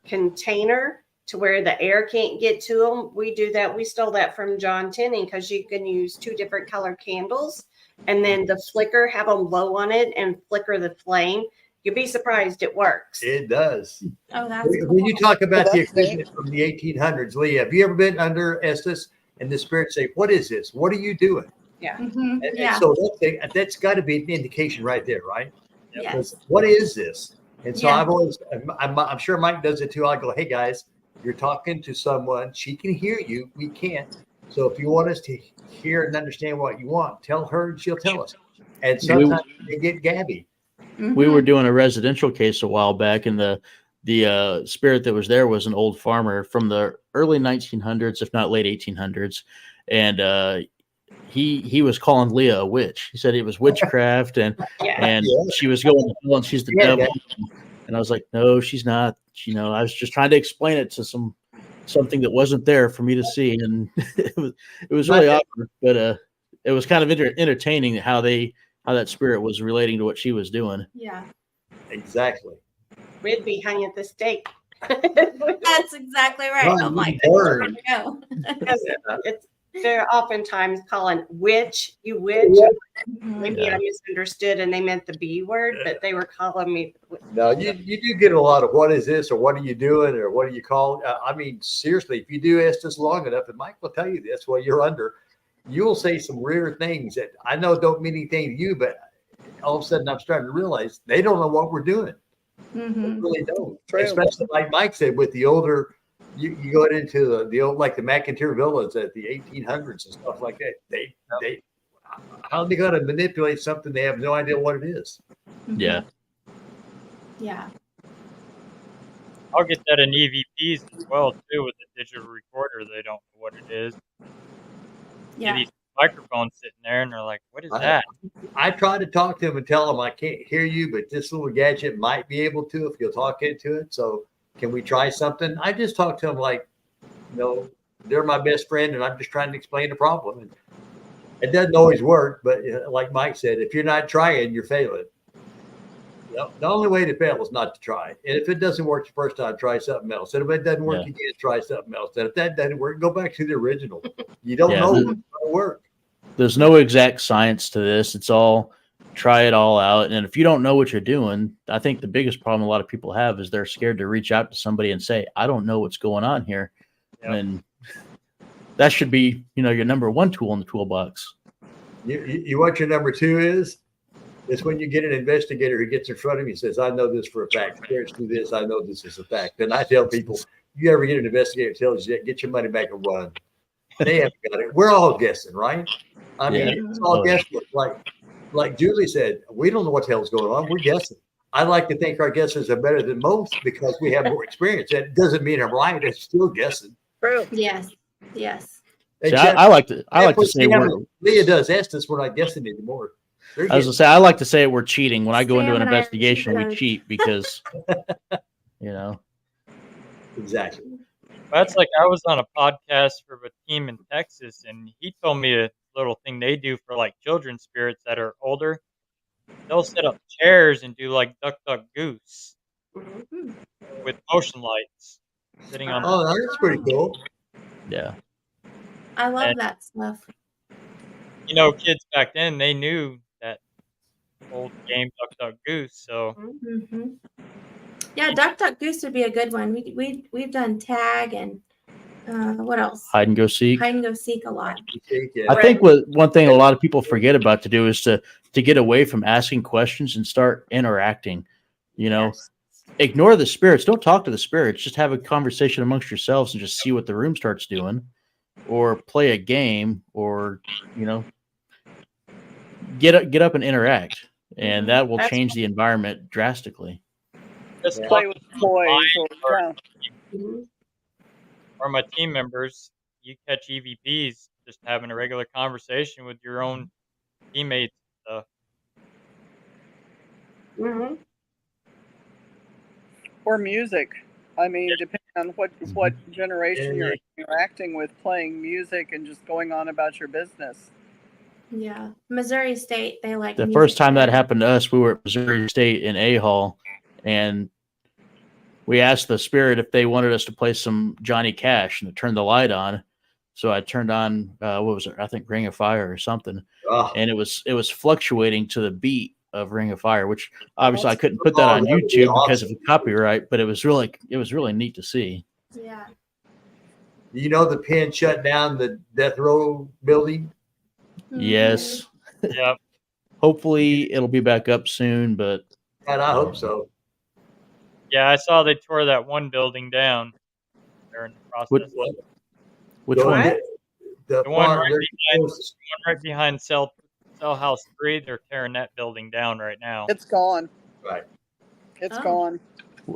container to where the air can't get to them, we do that. We stole that from John Tenney because you can use 2 different color candles, and then the flicker, have them blow on it and flicker the flame. You'd be surprised it works. It does. Oh, that's cool. When you talk about the That's neat. equipment from the 1800s, Lee, have you ever been under Estes and the spirit say, "What is this? What are you doing?" Mhm, And yeah. so that's got to be an indication right there, right? Yes. What is this? And so Yeah. I've always, I'm sure Mike does it too. I go, "Hey guys, you're talking to someone. She can hear you. We can't. So if you want us to hear and understand what you want, tell her and she'll tell us." And sometimes they get gabby. we were Mhm. doing a residential case a while back, and the spirit that was there was an old farmer from the early 1900s, if not late 1800s, and he was calling Leah a witch. He said it was witchcraft, and Yeah. she was going to hell and she's the Yeah, devil. And I was like, no, she's not. You know, I was just trying to explain it to something that wasn't there for me to see, and it was really awkward, but it was kind of entertaining how that spirit was relating to what she was doing. Yeah. exactly. We'd be hung at the stake. That's exactly right. Run, I'm like, you where burn. to go? They're oftentimes calling witch, you witch. Mhm. Maybe I misunderstood and they meant the B word, but they were calling me. No, you do get a lot of "what is this" or "what are you doing" or "what do you call?" I mean, seriously, if you do Estes long enough, and Mike will tell you this while you're under, you will say some weird things that I know don't mean anything to you, but all of a sudden I'm starting to realize they don't know what we're doing. They Mhm. really don't. True. Especially like Mike said, with the older, you go into the old, like the McIntyre villas at the 1800s and stuff like that. They how are they going to manipulate something they have no idea what it is? Yeah. Yeah. I'll get that in EVPs as well too with the digital recorder. They don't know what it is. Yeah. These microphones sitting there, and they're like, "What is I- that?" I try to talk to them and tell them I can't hear you, but this little gadget might be able to if you'll talk into it. So can we try something? I just talk to them like, they're my best friend, and I'm just trying to explain the problem. And it doesn't always work, but like Mike said, if you're not trying, you're failing. The only way to fail is not to try. And if it doesn't work the first time, try something else. And if it doesn't work Yeah. again, try something else. And if that doesn't work, go back to the original. You don't Yeah, know the- what's going to work. There's no exact science to this. It's all try it all out. And if you don't know what you're doing, I think the biggest problem a lot of people have is they're scared to reach out to somebody and say, I don't know what's going on here. Yep. And that should be, your number one tool in the toolbox. You what your number two is? It's when you get an investigator who gets in front of you and says, I know this for a fact. Spirits do this. I know this is a fact. Then I tell people, you ever get an investigator that tells you that, get your money back and run. They haven't got it. We're all guessing, right? I mean, Yeah. it's all Oh, yeah. guesswork. Like Julie said, we don't know what the hell's going on. We're guessing. I like to think our guesses are better than most because we have more experience. That doesn't mean I'm right. It's still guessing. True. Yes. Yes. See, I like to say Leah does Estes. We're not guessing anymore. I was gonna say I like to say we're cheating. When I go into an Sam and I are investigation, we cheaters. cheat because Exactly. That's like I was on a podcast for a team in Texas, and he told me a little thing they do for like children's spirits that are older. They'll set up chairs and do like duck, duck, goose Mhm. with motion lights sitting on. Oh, that's pretty cool. yeah. I love And- that stuff. Kids back then they knew that old game duck, duck, goose. So Hmm. Yeah, Duck Duck Goose would be a good one. We've done tag and what else? Hide and go seek. Hide and go seek a lot. Yeah. I think one thing a lot of people forget about to do is to get away from asking questions and start interacting. Yes. Ignore the spirits. Don't talk to the spirits. Just have a conversation amongst yourselves and just see what the room starts doing, or play a game, or get up and interact, and that will That's change the environment drastically. just Play talk with toys. Yeah. Mhm. or my team members, you catch EVPs just having a regular conversation with your own teammates. Mhm. Or music. I mean, depending and what generation you're interacting with, playing music and just going on about your business. Yeah. Missouri State, they like The music first time that there. happened to us, we were at Missouri State in A-Hall, and we asked the spirit if they wanted us to play some Johnny Cash, and it turned the light on. So I turned on what was it? I think Ring of Fire or something, Oh, and it was fluctuating to the beat of Ring of Fire, which obviously I couldn't put oh, that on that would be YouTube because of awesome. the copyright, but it was really neat to see. Yeah. You know, the Penn shut down the death row building. Yes. Yep. Hopefully it'll be back up soon, but And I hope so. Yeah, I saw they tore that one building down. They're in the Which- process. which Go one? ahead. The The one far, right they're behind, supposed- one right behind Cell House 3. They're tearing that building down right now. It's gone. right. It's Oh. gone.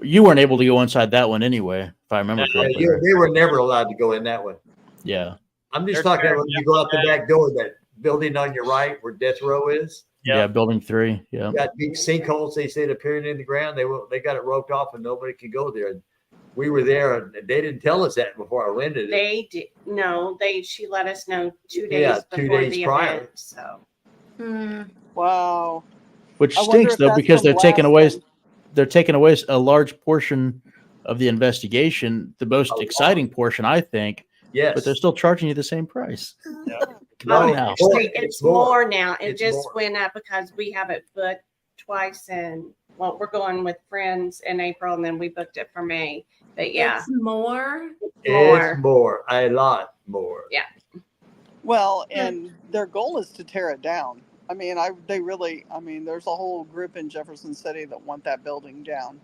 You weren't able to go inside that one anyway, if I remember Yeah, Yeah, correctly. they were never allowed to go in that one. Yeah. I'm just They're talking about tearing when you go out the back door, that building on your right where death row is. Yep. Yeah, building 3. Yeah. Got big sinkholes, they said, appearing in the ground. They got it roped off and nobody could go there. And we were there and they didn't tell us that before I rented it. They did no. She let us know 2 days Yeah, 2 before days the prior. event. So Wow. Which I wonder stinks if though, that's because from they're taking away a large portion of the investigation, the most Oh, exciting portion, I think, Yes. but they're still charging you the same price. No, Oh, it's now. more. it's more now. It It's just more. went up because we have it booked twice, and well, we're going with friends in April, and then we booked it for May. But yeah, It's more. It's more, a lot more. Yeah. Well, and their goal is to tear it down. I mean, there's a whole group in Jefferson City that want that building down.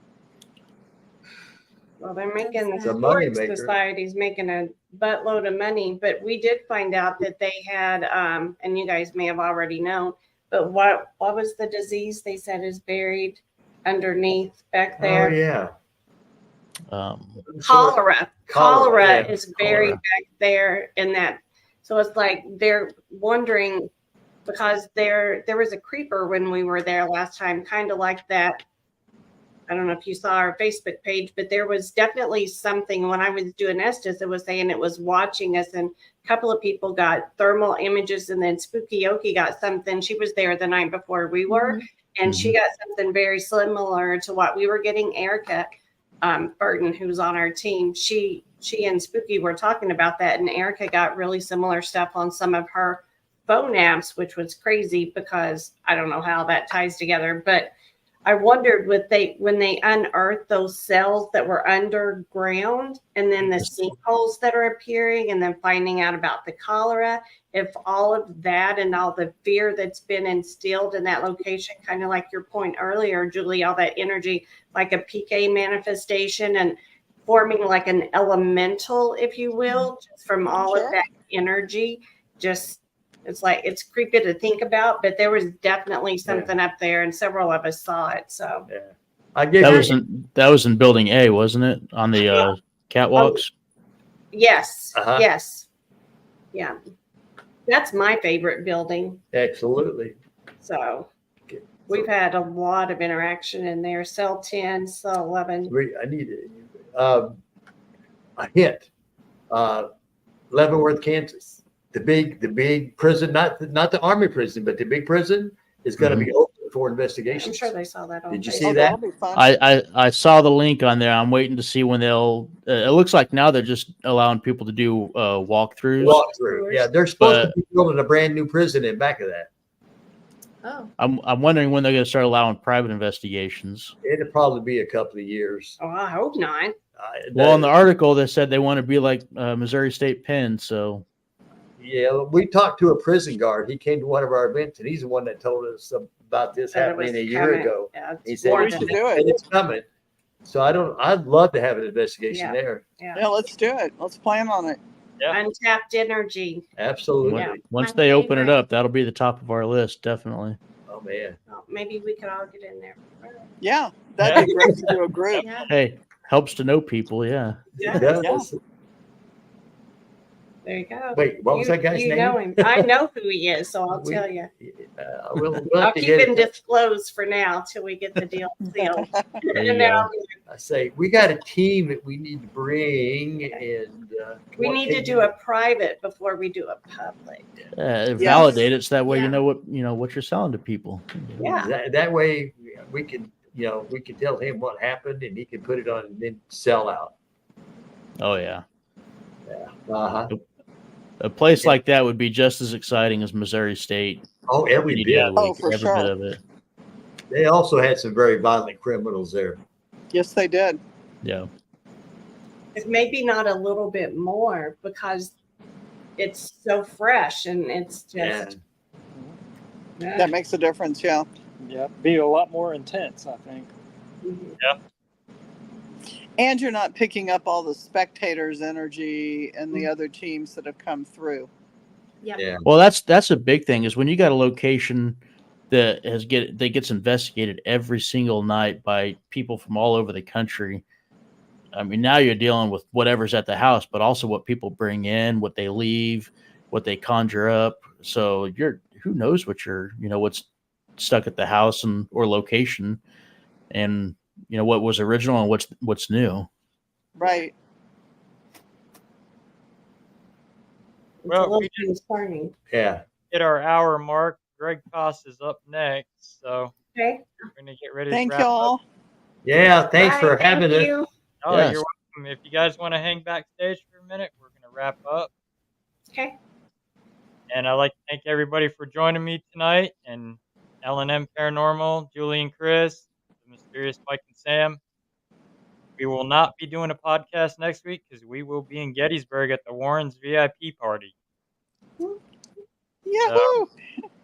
well, they're making It's the a money Historic maker. Society's making a buttload of money, but we did find out that they had, and you guys may have already known, but what was the disease they said is buried underneath back Oh, there? yeah. Cholera. Cholera, yeah, is buried cholera. back there in that. So it's like they're wondering because there was a creeper when we were there last time, kind of like that. I don't know if you saw our Facebook page, but there was definitely something when I was doing Estes, it was saying it was watching us, and a couple of people got thermal images, and then Spooky Oki got something. She was there the night before we were, and she got something very similar to what we were getting. Erica Burton, who's on our team, she and Spooky were talking about that, and Erica got really similar stuff on some of her phone apps, which was crazy because I don't know how that ties together, but I wondered when they unearthed those cells that were underground and then the sinkholes that are appearing and then finding out about the cholera, if all of that and all the fear that's been instilled in that location, kind of like your point earlier, Julie, all that energy, like a PK manifestation and forming like an elemental, if you will, just from all of that energy, just it's like it's creepy to think about, but there was definitely something up there, and several of us saw it. So Yeah. I guess That was in building A, wasn't it? On the catwalks. yes, Uh-huh. yes, yeah, that's my favorite building. Absolutely. So we've had a lot of interaction in there. Cell 10, cell 11. I need a hint. Leavenworth, Kansas. The big prison, not the army prison, but the big prison is going to be open for I'm investigations. sure they saw that on Did you Facebook. see that? That'll be fun. I saw the link on there. I'm waiting to see when they'll. It looks like now they're just allowing people to do walkthroughs. Walkthrough. Yeah, they're supposed to be building a brand new prison in back of that. Oh. I'm wondering when they're going to start allowing private investigations. It'll probably be a couple of years. Oh, I hope not. Well, in the article they said they want to be like Missouri State Penn. So yeah, we talked to a prison guard. He came to one of our events, and he's the one that told us about this That it happening was a year coming. ago. Yeah, He it's said more We than should that. do and it. it's coming. So I'd love to have an investigation Yeah. there. Yeah, let's do it. Let's plan on it. Yeah. Untapped energy. Absolutely. Yeah. once My they open it favorite. up, that'll be the top of our list, definitely. Oh man. Oh, maybe we could all get in there. Yeah, that'd be great to do a group. Yeah. Hey, helps to know people. Yeah. Yeah. It does. Yeah. There you go. Wait, what was that guy's you name? know him. I know who he is, so I'll We- tell you. We'll I'll have to keep get him it. disclosed for now till we get the deal sealed. There you And then go. I'll be like, I say we got a team that we need to bring, and we what need can to you do a private before we do a public. Validate it so that way Yeah. you know what you're selling to people. Yeah. That way we can we can tell him what happened, and he can put it on and then sell out. Oh yeah. Uh-huh. A place like that would be just as exciting as Missouri State. Oh, every Any bit. day of the Oh, week, for every sure. bit of it. They also had some very violent criminals there. Yes, they did. Yeah. It's maybe not a little bit more because it's so fresh and it's just. Yeah. That makes a difference. Yeah. Yeah, be a lot more intense, I think. And you're not picking up all the spectators' energy and the other teams that have come through. Yeah. Well, that's a big thing is when you got a location that gets investigated every single night by people from all over the country. I mean, now you're dealing with whatever's at the house, but also what people bring in, what they leave, what they conjure up. So who knows what's stuck at the house or location, and what was original and what's new. Right. It's Well, a little we just concerning. Yeah. hit our hour mark. Greg Koss is up next, so Okay. we're gonna get ready Thank to wrap up. y'all. Yeah. Thanks Bye, for thank having us. you. Oh, Yes. you're welcome. If you guys want to hang backstage for a minute, we're gonna wrap up. Okay. And I'd like to thank everybody for joining me tonight. And L&M Paranormal, Julie and Chris, the mysterious Mike and Sam. We will not be doing a podcast next week because we will be in Gettysburg at the Warrens VIP party. Yahoo!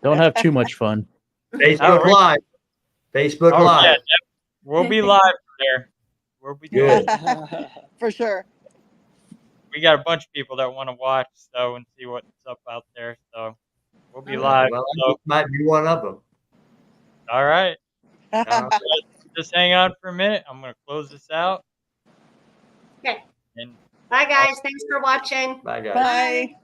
Don't have too much fun. Facebook Oh, Live. Facebook Oh, Live. yeah, we'll be live from there. We'll be Good. For sure. We got a bunch of people that want to watch and see what's up out there. So we'll be All live. Well, So, I might be one of them. all right. Uh, Just hang on for a minute. I'm going to close this out. Okay. And Bye, guys. Thanks for watching. Bye, guys. Bye.